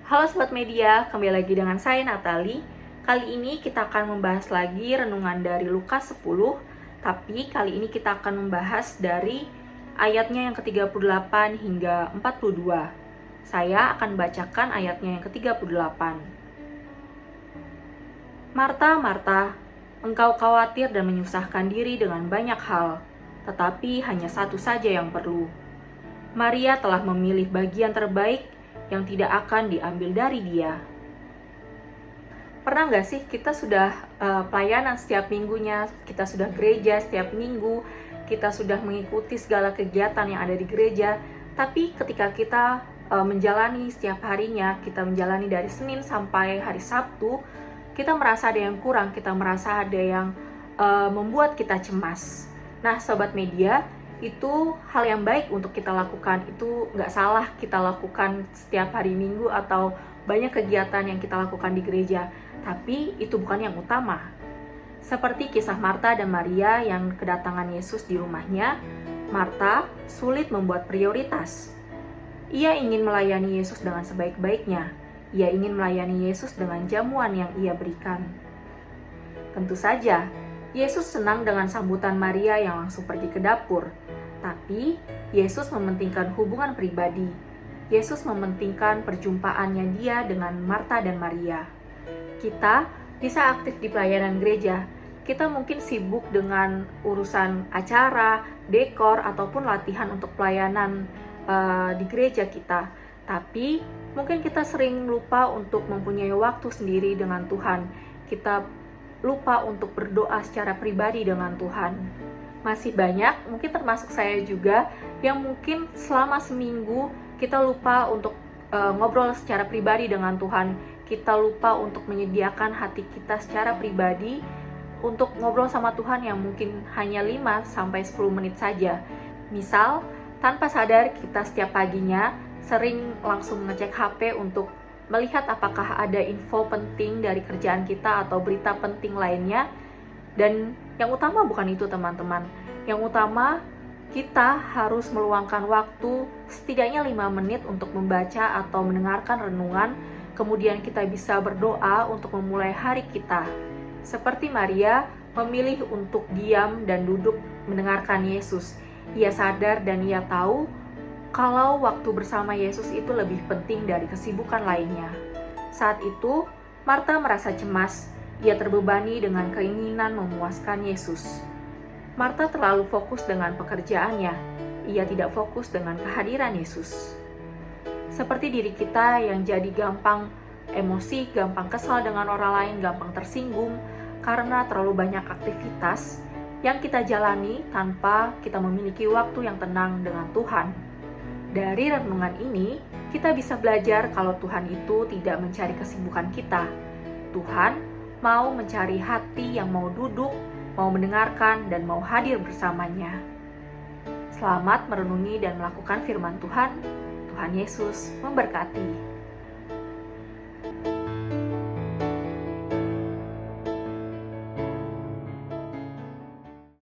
Halo Sobat Media, kembali lagi dengan saya Natali. Kali ini kita akan membahas lagi renungan dari Lukas 10, tapi kali ini kita akan membahas dari ayatnya yang ke-38 hingga 42. Saya akan bacakan ayatnya yang ke-38. Marta, Marta, engkau khawatir dan menyusahkan diri dengan banyak hal, tetapi hanya satu saja yang perlu. Maria telah memilih bagian terbaik yang tidak akan diambil dari dia. Pernah nggak sih kita sudah pelayanan setiap minggunya, kita sudah gereja setiap minggu, kita sudah mengikuti segala kegiatan yang ada di gereja, tapi ketika kita menjalani setiap harinya, kita menjalani dari Senin sampai hari Sabtu, kita merasa ada yang kurang, kita merasa ada yang membuat kita cemas. Nah, Sobat Media, itu hal yang baik untuk kita lakukan, itu nggak salah kita lakukan setiap hari Minggu atau banyak kegiatan yang kita lakukan di gereja, tapi itu bukan yang utama. Seperti kisah Marta dan Maria yang kedatangan Yesus di rumahnya, Marta sulit membuat prioritas. Ia ingin melayani Yesus dengan sebaik-baiknya, ia ingin melayani Yesus dengan jamuan yang ia berikan. Tentu saja, Yesus senang dengan sambutan Maria yang langsung pergi ke dapur. Tapi, Yesus mementingkan hubungan pribadi. Yesus mementingkan perjumpaannya dia dengan Marta dan Maria. Kita bisa aktif di pelayanan gereja. Kita mungkin sibuk dengan urusan acara, dekor, ataupun latihan untuk pelayanan di gereja kita. Tapi, mungkin kita sering lupa untuk mempunyai waktu sendiri dengan Tuhan. Kita lupa untuk berdoa secara pribadi dengan Tuhan. Masih banyak, mungkin termasuk saya juga, yang mungkin selama seminggu kita lupa untuk ngobrol secara pribadi dengan Tuhan. Kita lupa untuk menyediakan hati kita secara pribadi untuk ngobrol sama Tuhan yang mungkin hanya 5-10 menit saja. Misal, tanpa sadar kita setiap paginya sering langsung ngecek HP untuk melihat apakah ada info penting dari kerjaan kita atau berita penting lainnya. Dan yang utama bukan itu, teman-teman. Yang utama, kita harus meluangkan waktu setidaknya 5 menit untuk membaca atau mendengarkan renungan. Kemudian kita bisa berdoa untuk memulai hari kita. Seperti Maria memilih untuk diam dan duduk mendengarkan Yesus. Ia sadar dan ia tahu kalau waktu bersama Yesus itu lebih penting dari kesibukan lainnya. Saat itu, Marta merasa cemas. Ia terbebani dengan keinginan memuaskan Yesus. Marta terlalu fokus dengan pekerjaannya. Ia tidak fokus dengan kehadiran Yesus. Seperti diri kita yang jadi gampang emosi, gampang kesal dengan orang lain, gampang tersinggung karena terlalu banyak aktivitas yang kita jalani tanpa kita memiliki waktu yang tenang dengan Tuhan. Dari renungan ini, kita bisa belajar kalau Tuhan itu tidak mencari kesibukan kita. Tuhan mau mencari hati yang mau duduk, mau mendengarkan, dan mau hadir bersamanya. Selamat merenungi dan melakukan firman Tuhan. Tuhan Yesus memberkati.